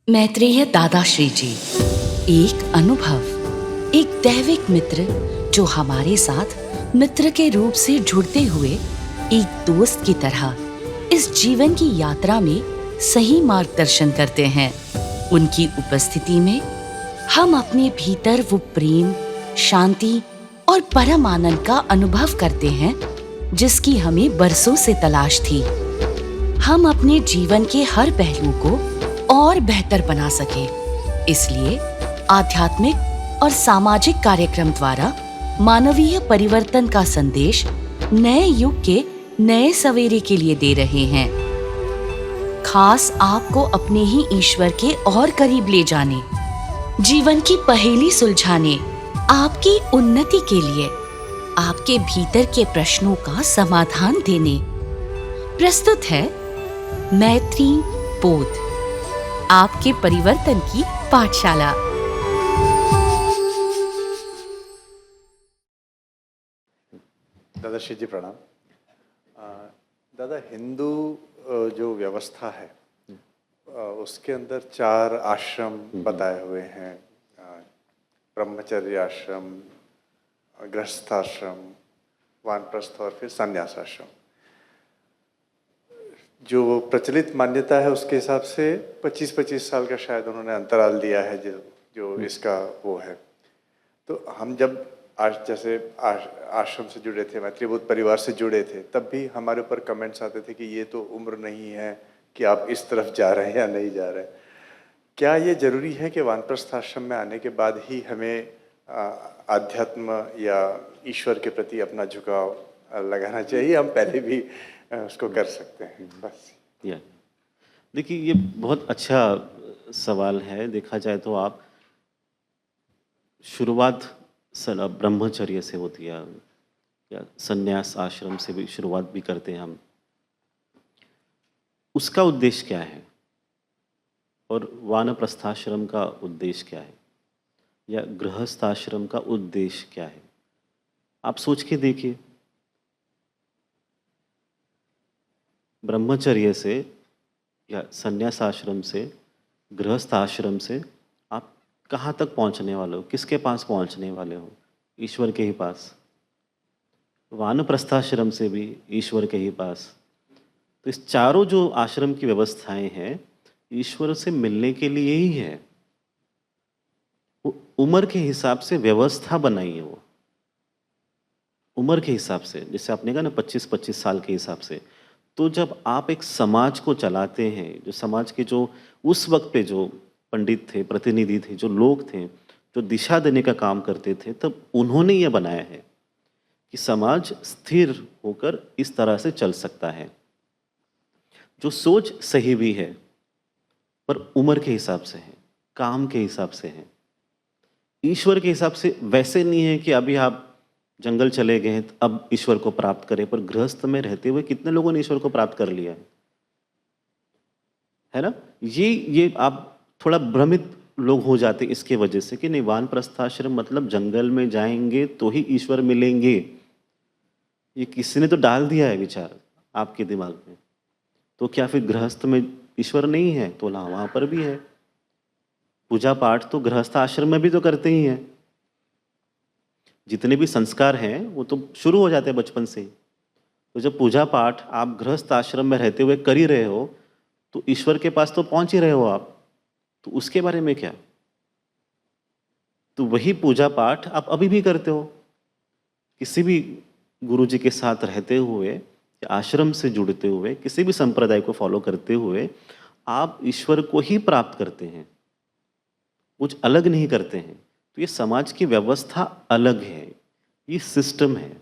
मैत्रेय दादाश्री जी, एक अनुभव, एक दैविक मित्र जो हमारे साथ मित्र के रूप से जुड़ते हुए एक दोस्त की तरह इस जीवन की यात्रा में सही मार्गदर्शन करते हैं। उनकी उपस्थिति में हम अपने भीतर वो प्रेम, शांति और परम आनंद का अनुभव करते हैं जिसकी हमें बरसों से तलाश थी। हम अपने जीवन के हर पहलू को और बेहतर बना सके, इसलिए आध्यात्मिक और सामाजिक कार्यक्रम द्वारा मानवीय परिवर्तन का संदेश नए युग के नए सवेरे के लिए दे रहे हैं। खास आपको अपने ही ईश्वर के और करीब ले जाने, जीवन की पहेली सुलझाने, आपकी उन्नति के लिए, आपके भीतर के प्रश्नों का समाधान देने प्रस्तुत है मैत्री बोध, आपके परिवर्तन की पाठशाला। दादाश्री जी प्रणाम। दादा, हिंदू जो व्यवस्था है उसके अंदर 4 आश्रम बताए हुए हैं, ब्रह्मचर्य आश्रम, गृहस्थाश्रम, वानप्रस्थ और फिर संन्यास आश्रम। जो प्रचलित मान्यता है उसके हिसाब से 25-25 साल का शायद उन्होंने अंतराल दिया है जो इसका वो है। तो हम जब जैसे आश्रम से जुड़े थे, मैत्रीबोध परिवार से जुड़े थे, तब भी हमारे ऊपर कमेंट्स आते थे कि ये तो उम्र नहीं है कि आप इस तरफ जा रहे हैं या नहीं जा रहे हैं। क्या ये जरूरी है कि वानप्रस्थ आश्रम में आने के बाद ही हमें आध्यात्म या ईश्वर के प्रति अपना झुकाव लगाना चाहिए? हम पहले भी उसको कर सकते हैं? बस देखिए, ये बहुत अच्छा सवाल है। देखा जाए तो आप शुरुआत ब्रह्मचर्य से होती है या संन्यास आश्रम से भी शुरुआत भी करते हैं हम। उसका उद्देश्य क्या है और वानप्रस्थाश्रम का उद्देश्य क्या है या गृहस्थाश्रम का उद्देश्य क्या है? आप सोच के देखिए। ब्रह्मचर्य से या संन्यास आश्रम से, गृहस्थ आश्रम से आप कहाँ तक पहुँचने वाले हो? किसके पास पहुँचने वाले हो? ईश्वर के ही पास। वानप्रस्थाश्रम से भी ईश्वर के ही पास। तो इस चारों जो आश्रम की व्यवस्थाएं हैं, ईश्वर से मिलने के लिए ही है। वो उम्र के हिसाब से व्यवस्था बनाई है। वो उम्र के हिसाब से, जैसे आपने कहा ना 25-25 साल के हिसाब से। तो जब आप एक समाज को चलाते हैं, जो समाज के जो उस वक्त पे जो पंडित थे, प्रतिनिधि थे, जो लोग थे, जो दिशा देने का काम करते थे, तब उन्होंने ये बनाया है कि समाज स्थिर होकर इस तरह से चल सकता है। जो सोच सही भी है, पर उम्र के हिसाब से है, काम के हिसाब से है। ईश्वर के हिसाब से वैसे नहीं है कि अभी आप जंगल चले गए तो अब ईश्वर को प्राप्त करें। पर गृहस्थ में रहते हुए कितने लोगों ने ईश्वर को प्राप्त कर लिया है ना? ये आप थोड़ा भ्रमित लोग हो जाते इसके वजह से कि नहीं, वानप्रस्थाश्रम मतलब जंगल में जाएंगे तो ही ईश्वर मिलेंगे। ये किसी ने तो डाल दिया है विचार आपके दिमाग में। तो क्या फिर गृहस्थ में ईश्वर नहीं है? तो ना, वहां पर भी है। पूजा पाठ तो गृहस्थ आश्रम में भी तो करते ही हैं। जितने भी संस्कार हैं वो तो शुरू हो जाते हैं बचपन से ही। तो जब पूजा पाठ आप गृहस्थ आश्रम में रहते हुए कर ही रहे हो, तो ईश्वर के पास तो पहुंच ही रहे हो आप। तो उसके बारे में क्या? तो वही पूजा पाठ आप अभी भी करते हो। किसी भी गुरु जी के साथ रहते हुए, आश्रम से जुड़ते हुए, किसी भी संप्रदाय को फॉलो करते हुए आप ईश्वर को ही प्राप्त करते हैं, कुछ अलग नहीं करते हैं। तो ये समाज की व्यवस्था अलग है, ये सिस्टम है।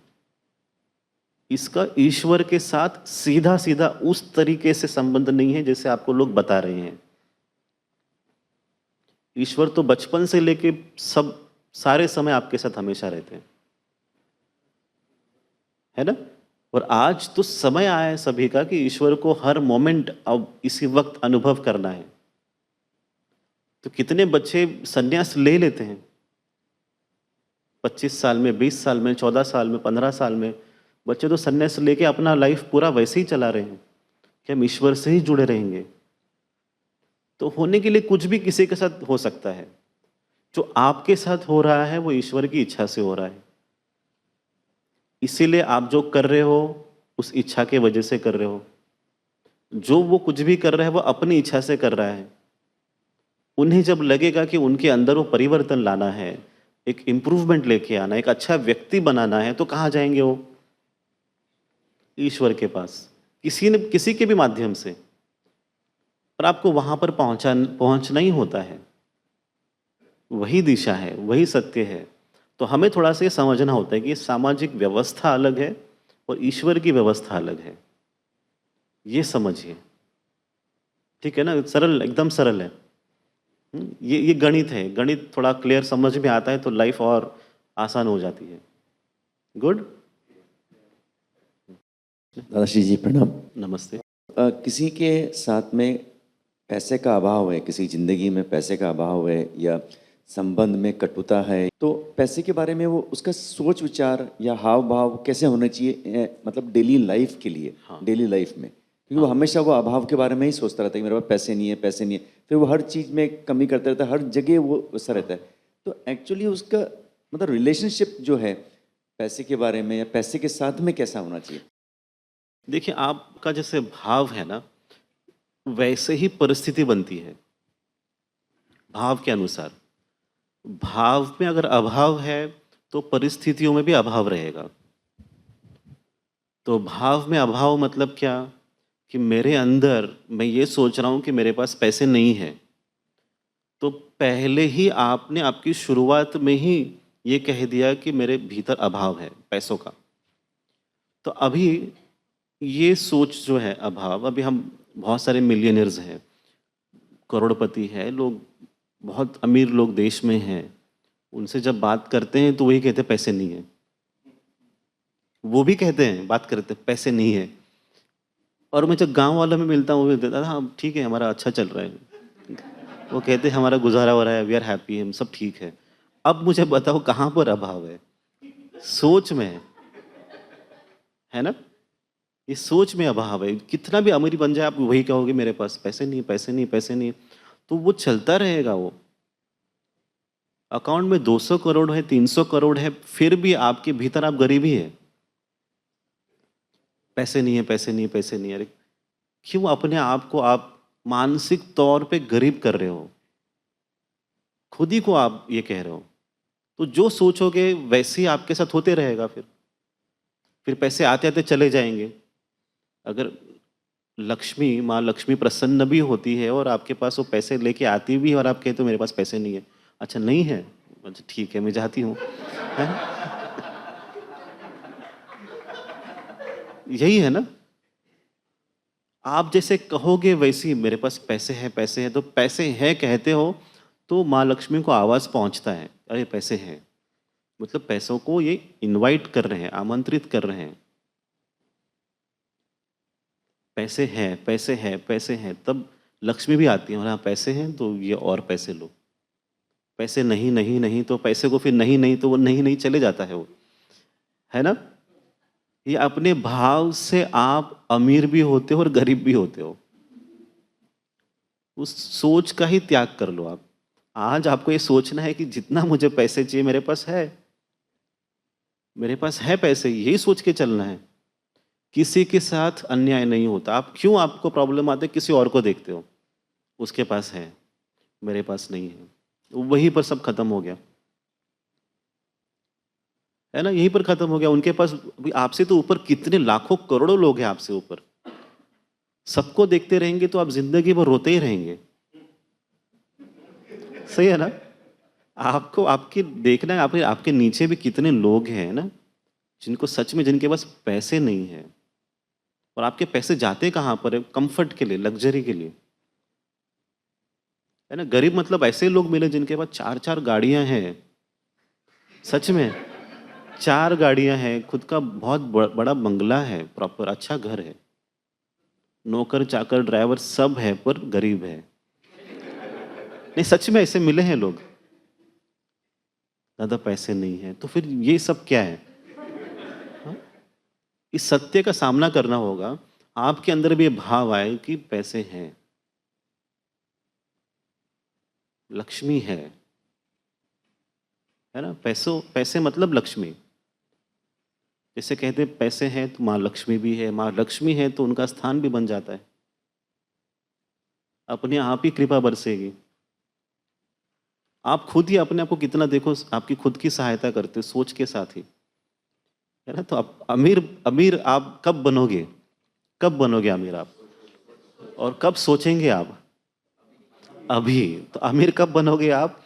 इसका ईश्वर के साथ सीधा सीधा उस तरीके से संबंध नहीं है जैसे आपको लोग बता रहे हैं। ईश्वर तो बचपन से लेके सब सारे समय आपके साथ हमेशा रहते हैं, है ना? और आज तो समय आया है सभी का कि ईश्वर को हर मोमेंट अब इसी वक्त अनुभव करना है। तो कितने बच्चे सन्यास ले लेते हैं 25 साल में, 20 साल में, 14 साल में, 15 साल में। बच्चे तो सन्यास लेके अपना लाइफ पूरा वैसे ही चला रहे हैं कि हम ईश्वर से ही जुड़े रहेंगे। तो होने के लिए कुछ भी किसी के साथ हो सकता है। जो आपके साथ हो रहा है वो ईश्वर की इच्छा से हो रहा है। इसीलिए आप जो कर रहे हो उस इच्छा के वजह से कर रहे हो। जो वो कुछ भी कर रहा है वो अपनी इच्छा से कर रहा है। उन्हें जब लगेगा कि उनके अंदर वो परिवर्तन लाना है, एक इम्प्रूवमेंट लेके आना, एक अच्छा व्यक्ति बनाना है, तो कहाँ जाएंगे वो? ईश्वर के पास, किसी के भी माध्यम से। पर आपको वहां पर पहुंचना ही होता है। वही दिशा है, वही सत्य है। तो हमें थोड़ा सा ये समझना होता है कि ये सामाजिक व्यवस्था अलग है और ईश्वर की व्यवस्था अलग है। ये समझिए, ठीक है ना? सरल, एकदम सरल है। ये गणित है। गणित थोड़ा क्लियर समझ में आता है तो लाइफ और आसान हो जाती है। गुड। दादाश्री जी प्रणाम। नमस्ते। किसी के साथ में पैसे का अभाव है, किसी ज़िंदगी में पैसे का अभाव है या संबंध में कटुता है, तो पैसे के बारे में वो उसका सोच विचार या हाव भाव कैसे होना चाहिए, मतलब डेली लाइफ के लिए। हाँ। डेली लाइफ में, क्योंकि वो हमेशा वो अभाव के बारे में ही सोचता रहता है कि मेरे पास पैसे नहीं है, पैसे नहीं है। फिर वो हर चीज़ में कमी करता रहता है, हर जगह वो वैसा रहता है। तो एक्चुअली उसका मतलब रिलेशनशिप जो है पैसे के बारे में या पैसे के साथ में कैसा होना चाहिए? देखिए, आपका जैसे भाव है ना, वैसे ही परिस्थिति बनती है भाव के अनुसार। भाव में अगर अभाव है तो परिस्थितियों में भी अभाव रहेगा। तो भाव में अभाव मतलब क्या? कि मेरे अंदर मैं ये सोच रहा हूँ कि मेरे पास पैसे नहीं है, तो पहले ही आपने आपकी शुरुआत में ही ये कह दिया कि मेरे भीतर अभाव है पैसों का। तो अभी ये सोच जो है अभाव, अभी हम बहुत सारे मिलियनर्स हैं, करोड़पति है लोग, बहुत अमीर लोग देश में हैं, उनसे जब बात करते हैं तो वही कहते हैं पैसे नहीं है। वो भी कहते हैं, बात करते हैं पैसे नहीं है। और मैं जब गांव वालों में मिलता हूँ वो भी कहता हाँ ठीक है, हमारा अच्छा चल रहा है। वो कहते हैं हमारा गुजारा हो रहा है, वी आर हैप्पी, हम सब ठीक है। अब मुझे बताओ कहाँ पर अभाव है? सोच में है ना? ये सोच में अभाव है। कितना भी अमीर बन जाए आप वही कहोगे मेरे पास पैसे नहीं, पैसे नहीं, पैसे नहीं। तो वो चलता रहेगा। वो अकाउंट में 200 करोड़ है, 300 करोड़ है, फिर भी आपके भीतर आप गरीब ही है। पैसे नहीं है, पैसे नहीं, पैसे नहीं। अरे क्यों अपने आप को आप मानसिक तौर पे गरीब कर रहे हो? खुद ही को आप ये कह रहे हो। तो जो सोचोगे वैसे ही आपके साथ होते रहेगा। फिर पैसे आते आते चले जाएंगे। अगर लक्ष्मी, माँ लक्ष्मी प्रसन्न भी होती है और आपके पास वो पैसे लेके आती भी है और आप कहते हो मेरे पास पैसे नहीं है, अच्छा नहीं है, अच्छा ठीक है मैं जाती हूँ, है? यही है ना? आप जैसे कहोगे वैसे ही मेरे पास पैसे हैं, पैसे हैं, तो पैसे हैं कहते हो तो माँ लक्ष्मी को आवाज़ पहुँचता है, अरे पैसे हैं, मतलब पैसों को ये इनवाइट कर रहे हैं, आमंत्रित कर रहे हैं। पैसे हैं, पैसे हैं, पैसे हैं, तब लक्ष्मी भी आती है, हाँ पैसे हैं तो ये और पैसे लो। पैसे नहीं, नहीं, नहीं, तो पैसे को फिर नहीं, नहीं, तो वो नहीं, नहीं चले जाता है वो, है ना? ये अपने भाव से आप अमीर भी होते हो और गरीब भी होते हो। उस सोच का ही त्याग कर लो आप। आज आपको ये सोचना है कि जितना मुझे पैसे चाहिए मेरे पास है, मेरे पास है पैसे, यही सोच के चलना है। किसी के साथ अन्याय नहीं होता। आप क्यों, आपको प्रॉब्लम आते किसी और को देखते हो, उसके पास है, मेरे पास नहीं है, वहीं पर सब खत्म हो गया, है ना? यहीं पर खत्म हो गया। उनके पास, आपसे तो ऊपर कितने लाखों करोड़ों लोग हैं आपसे ऊपर, सबको देखते रहेंगे तो आप जिंदगी भर रोते ही रहेंगे। सही है ना? आपको आपके देखना है, आपके नीचे भी कितने लोग हैं ना, जिनको सच में, जिनके पास पैसे नहीं है। और आपके पैसे जाते कहाँ पर है? कंफर्ट के लिए, लग्जरी के लिए, है ना? गरीब मतलब ऐसे लोग मिले जिनके पास 4-4 गाड़ियां हैं। सच में 4 गाड़ियां हैं, खुद का बहुत बड़ा बंगला है, प्रॉपर अच्छा घर है, नौकर चाकर ड्राइवर सब है, पर गरीब है। नहीं, सच में ऐसे मिले हैं लोग, ज़्यादा पैसे नहीं है। तो फिर ये सब क्या है? हाँ? इस सत्य का सामना करना होगा। आपके अंदर भी ये भाव आए कि पैसे हैं, लक्ष्मी है ना? पैसे मतलब लक्ष्मी। जैसे कहते हैं पैसे हैं तो माँ लक्ष्मी भी है, माँ लक्ष्मी है तो उनका स्थान भी बन जाता है, अपने आप ही कृपा बरसेगी। आप खुद ही अपने आप को कितना देखो, आपकी खुद की सहायता करते हो सोच के साथ ही, है ना? तो आप अमीर अमीर आप कब बनोगे? कब बनोगे अमीर आप? और कब सोचेंगे आप? अभी। तो अमीर कब बनोगे आप?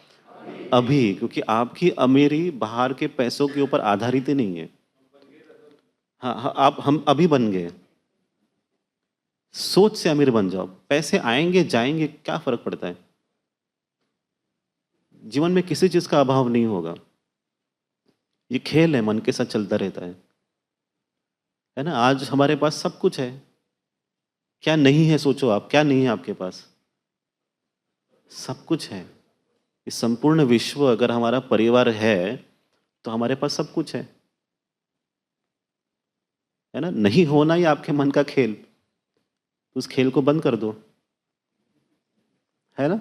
अभी, क्योंकि आपकी अमीरी बाहर के पैसों के ऊपर आधारित ही नहीं है। हाँ हाँ, आप हम अभी बन गए। सोच से अमीर बन जाओ, पैसे आएंगे जाएंगे क्या फर्क पड़ता है? जीवन में किसी चीज का अभाव नहीं होगा। ये खेल है, मन के साथ चलता रहता है ना? आज हमारे पास सब कुछ है, क्या नहीं है? सोचो आप, क्या नहीं है आपके पास? सब कुछ है। इस संपूर्ण विश्व अगर हमारा परिवार है तो हमारे पास सब कुछ है ना? नहीं होना ही आपके मन का खेल, तो उस खेल को बंद कर दो, है ना?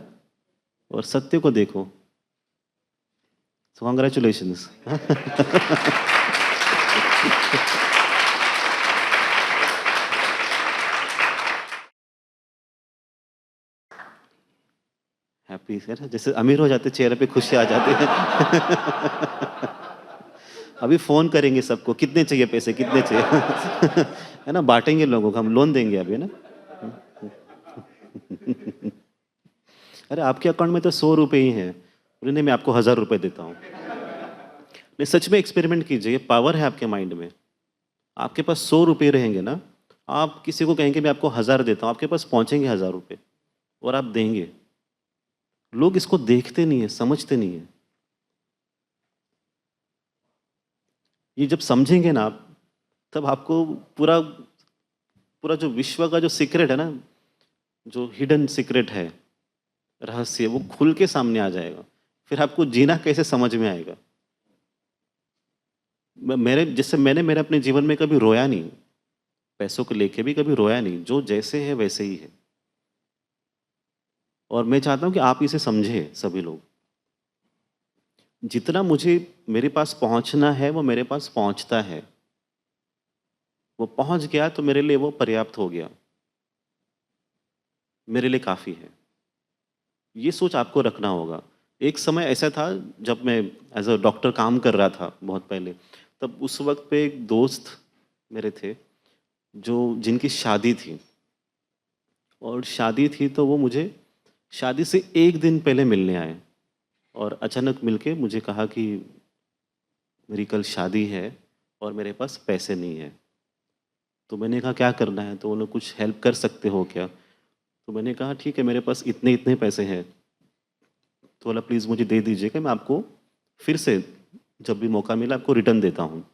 और सत्य को देखो। सो कॉन्ग्रेचुलेशंस। हैप्पी है ना? जैसे अमीर हो जाते चेहरे पे खुशी आ जाती है। अभी फोन करेंगे सबको, कितने चाहिए पैसे, कितने चाहिए। है ना? बांटेंगे लोगों को, हम लोन देंगे अभी, है ना? अरे आपके अकाउंट में तो 100 रुपए ही हैं। बोले नहीं, मैं आपको 1000 रुपए देता हूँ। नहीं, सच में एक्सपेरिमेंट कीजिए, पावर है आपके माइंड में। आपके पास 100 रुपये रहेंगे ना, आप किसी को कहेंगे मैं आपको 1000 देता हूँ, आपके पास पहुंचेंगे 1000 रुपये और आप देंगे। लोग इसको देखते नहीं है, समझते नहीं है। ये जब समझेंगे ना आप, तब आपको पूरा पूरा जो विश्व का जो सीक्रेट है ना, जो हिडन सीक्रेट है, रहस्य, वो खुल के सामने आ जाएगा। फिर आपको जीना कैसे समझ में आएगा। मैंने मेरे अपने जीवन में कभी रोया नहीं, पैसों को लेके भी कभी रोया नहीं। जो जैसे है वैसे ही है। और मैं चाहता हूं कि आप इसे समझे सभी लोग। जितना मुझे मेरे पास पहुंचना है वो मेरे पास पहुंचता है। वो पहुंच गया तो मेरे लिए वो पर्याप्त हो गया, मेरे लिए काफ़ी है। ये सोच आपको रखना होगा। एक समय ऐसा था जब मैं एज अ डॉक्टर काम कर रहा था बहुत पहले, तब उस वक्त पे एक दोस्त मेरे थे जो जिनकी शादी थी। और शादी थी तो वो मुझे शादी से एक दिन पहले मिलने आए और अचानक मिलके मुझे कहा कि मेरी कल शादी है और मेरे पास पैसे नहीं है। तो मैंने कहा क्या करना है? तो उन्होंने कुछ हेल्प कर सकते हो क्या? तो मैंने कहा ठीक है, मेरे पास इतने इतने पैसे हैं। तो बोला प्लीज़ मुझे दे दीजिएगा, मैं आपको फिर से जब भी मौका मिला आपको रिटर्न देता हूँ।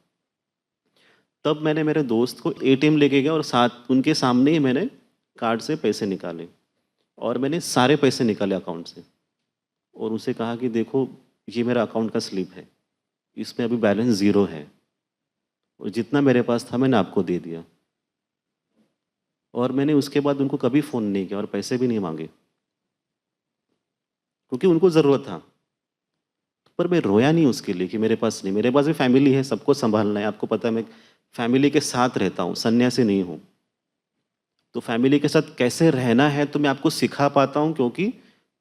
तब मैंने मेरे दोस्त को एटीएम लेके गया और साथ उनके सामने ही मैंने कार्ड से पैसे निकाले और मैंने सारे पैसे निकाले अकाउंट से और उसे कहा कि देखो ये मेरा अकाउंट का स्लिप है, इसमें अभी बैलेंस 0 है और जितना मेरे पास था मैंने आपको दे दिया। और मैंने उसके बाद उनको कभी फ़ोन नहीं किया और पैसे भी नहीं मांगे क्योंकि उनको ज़रूरत था। पर मैं रोया नहीं उसके लिए कि मेरे पास नहीं, मेरे पास भी फैमिली है, सबको संभालना है। आपको पता है मैं फैमिली के साथ रहता हूँ, सन्यासी नहीं हूँ। तो फैमिली के साथ कैसे रहना है तो मैं आपको सिखा पाता हूँ क्योंकि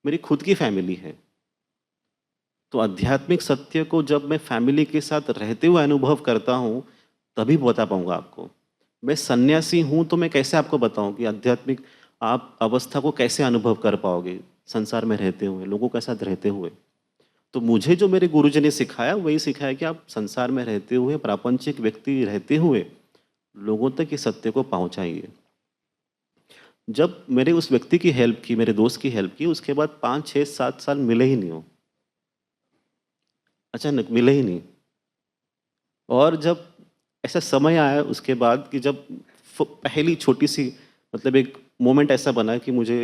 मेरी खुद की फैमिली है। तो आध्यात्मिक सत्य को जब मैं फैमिली के साथ रहते हुए अनुभव करता हूँ तभी बता पाऊँगा आपको। मैं सन्यासी हूँ तो मैं कैसे आपको बताऊँ कि आध्यात्मिक आप अवस्था को कैसे अनुभव कर पाओगे संसार में रहते हुए, लोगों के साथ रहते हुए। तो मुझे जो मेरे गुरुजी ने सिखाया वही सिखाया कि आप संसार में रहते हुए, प्रापंचिक व्यक्ति रहते हुए लोगों तक इस सत्य को पहुंचाइए। जब मेरे उस व्यक्ति की हेल्प की, मेरे दोस्त की हेल्प की, उसके बाद 5, 6, 7 साल मिले ही नहीं हो, अचानक मिले ही नहीं। और जब ऐसा समय आया उसके बाद कि जब पहली छोटी सी मतलब एक मोमेंट ऐसा बना कि मुझे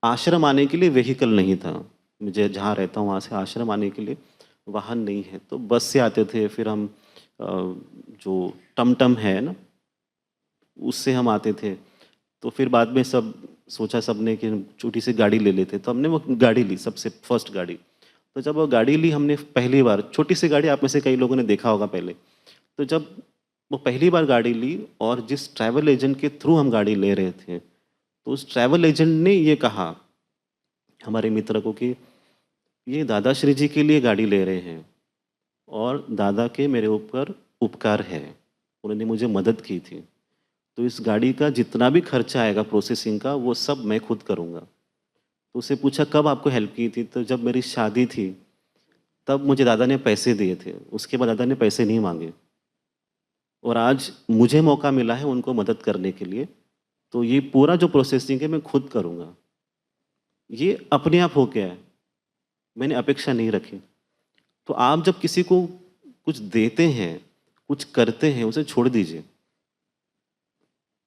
आश्रम आने के लिए व्हीकल नहीं था। मुझे जहाँ रहता हूँ वहाँ से आश्रम आने के लिए वाहन नहीं है, तो बस से आते थे। फिर हम जो टमटम है ना उससे हम आते थे। तो फिर बाद में सब सोचा सबने कि छोटी सी गाड़ी ले लेते, तो हमने वो गाड़ी ली, सबसे फर्स्ट गाड़ी। तो जब वो गाड़ी ली हमने पहली बार, छोटी सी गाड़ी आप में से कई लोगों ने देखा होगा पहले, तो जब वो पहली बार गाड़ी ली और जिस ट्रैवल एजेंट के थ्रू हम गाड़ी ले रहे थे, तो उस ट्रैवल एजेंट ने ये कहा हमारे मित्र को कि ये दादाश्री जी के लिए गाड़ी ले रहे हैं और दादा के मेरे ऊपर उपकार है, उन्होंने मुझे मदद की थी, तो इस गाड़ी का जितना भी खर्चा आएगा प्रोसेसिंग का वो सब मैं खुद करूँगा। तो उसे पूछा कब आपको हेल्प की थी, तो जब मेरी शादी थी तब मुझे दादा ने पैसे दिए थे, उसके बाद दादा ने पैसे नहीं मांगे और आज मुझे मौका मिला है उनको मदद करने के लिए, तो ये पूरा जो प्रोसेसिंग है मैं खुद करूँगा। ये अपने आप हो गया है, मैंने अपेक्षा नहीं रखी। तो आप जब किसी को कुछ देते हैं, कुछ करते हैं, उसे छोड़ दीजिए।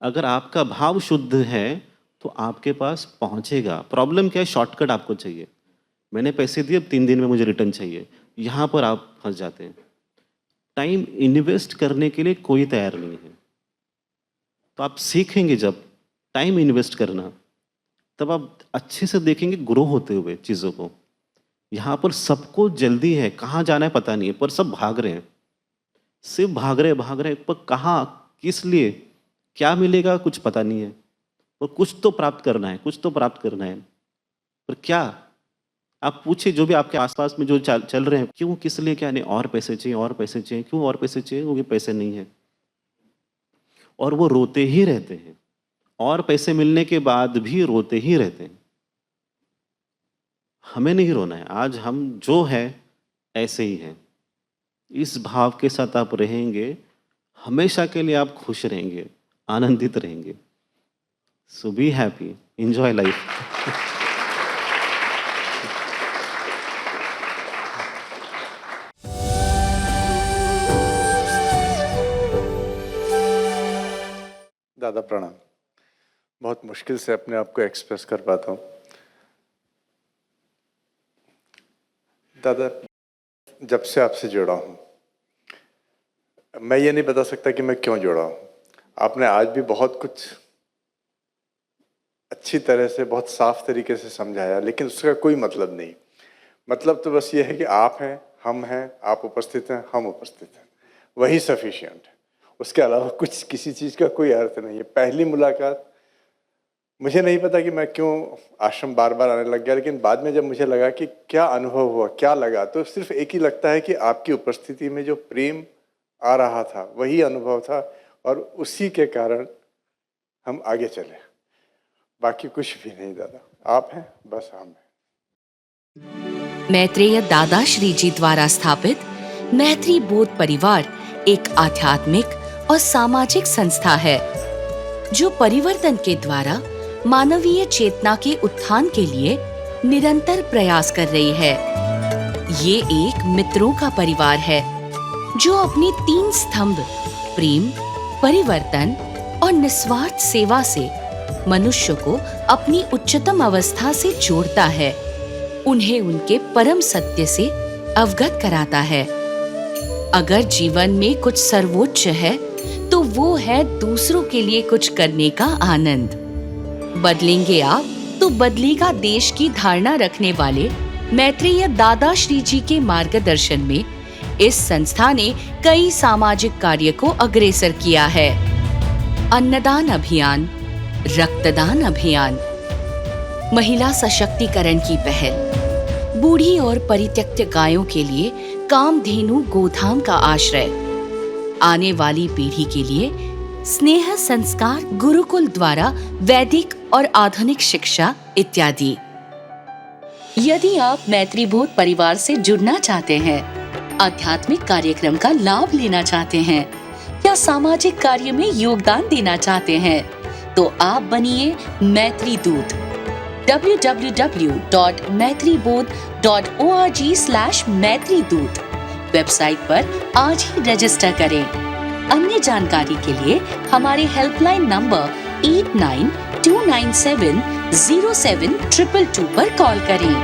अगर आपका भाव शुद्ध है तो आपके पास पहुंचेगा। प्रॉब्लम क्या है, शॉर्टकट आपको चाहिए। मैंने पैसे दिए, अब 3 दिन में मुझे रिटर्न चाहिए, यहाँ पर आप फंस जाते हैं। टाइम इन्वेस्ट करने के लिए कोई तैयार नहीं है। तो आप सीखेंगे जब टाइम इन्वेस्ट करना, तब आप अच्छे से देखेंगे ग्रो होते हुए चीज़ों को। यहाँ पर सबको जल्दी है, कहाँ जाना है पता नहीं है, पर सब भाग रहे हैं, सिर्फ भाग रहे हैं, पर कहाँ, किस लिए, क्या मिलेगा कुछ पता नहीं है। और कुछ तो प्राप्त करना है, पर क्या? आप पूछिए जो भी आपके आसपास में जो चल रहे हैं, क्यों, किस लिए, क्या नहीं, और पैसे चाहिए, क्यों और पैसे चाहिए, क्योंकि पैसे नहीं है। और वो रोते ही रहते हैं, और पैसे मिलने के बाद भी रोते ही रहते हैं। हमें नहीं रोना है, आज हम जो है ऐसे ही हैं। इस भाव के साथ आप रहेंगे, हमेशा के लिए आप खुश रहेंगे, आनंदित रहेंगे। सो बी हैप्पी, एंजॉय लाइफ। दादा प्रणाम। बहुत मुश्किल से अपने आप को एक्सप्रेस कर पाता हूँ। दादा, जब से आपसे जुड़ा हूँ, मैं ये नहीं बता सकता कि मैं क्यों जुड़ा हूँ। आपने आज भी बहुत कुछ अच्छी तरह से, बहुत साफ तरीके से समझाया, लेकिन उसका कोई मतलब नहीं। मतलब तो बस ये है कि आप हैं, हम हैं, आप उपस्थित हैं, हम उपस्थित हैं, वही सफिशिएंट है। उसके अलावा कुछ किसी चीज़ का कोई अर्थ नहीं है। पहली मुलाकात, मुझे नहीं पता कि मैं क्यों आश्रम बार बार आने लग गया, लेकिन बाद में जब मुझे लगा कि क्या अनुभव हुआ, क्या लगा, तो सिर्फ एक ही लगता है कि आपकी उपस्थिति में जो प्रेम आ रहा था वही अनुभव था, और उसी के कारण हम आगे चले। बाकी कुछ भी नहीं दादा, आप हैं, बस हम हैं। मैत्रेय दादाश्री जी द्वारा स्थापित मैत्री बोध परिवार एक आध्यात्मिक और सामाजिक संस्था है जो परिवर्तन के द्वारा मानवीय चेतना के उत्थान के लिए निरंतर प्रयास कर रही है। ये एक मित्रों का परिवार है जो अपनी 3 स्तंभ प्रेम, परिवर्तन और निस्वार्थ सेवा से मनुष्य को अपनी उच्चतम अवस्था से जोड़ता है, उन्हें उनके परम सत्य से अवगत कराता है। अगर जीवन में कुछ सर्वोच्च है तो वो है दूसरों के लिए कुछ करने का आनंद। बदलेंगे आप तो बदलेगा देश की धारणा रखने वाले मैत्रेय दादाश्री जी के मार्गदर्शन में इस संस्था ने कई सामाजिक कार्य को अग्रसर किया है। अन्नदान अभियान, रक्तदान अभियान, महिला सशक्तिकरण की पहल, बूढ़ी और परित्यक्त गायों के लिए कामधेनु गोधाम का आश्रय, आने वाली पीढ़ी के लिए स्नेह संस्कार गुरुकुल द्वारा वैदिक और आधुनिक शिक्षा इत्यादि। यदि आप मैत्री बोध परिवार से जुड़ना चाहते हैं, आध्यात्मिक कार्यक्रम का लाभ लेना चाहते हैं या सामाजिक कार्य में योगदान देना चाहते हैं, तो आप बनिए मैत्री दूत। www.maitribodh.org/मैत्रीदूत वेबसाइट पर आज ही रजिस्टर करें। अन्य जानकारी के लिए हमारे हेल्पलाइन नंबर 8929707222 पर कॉल करें।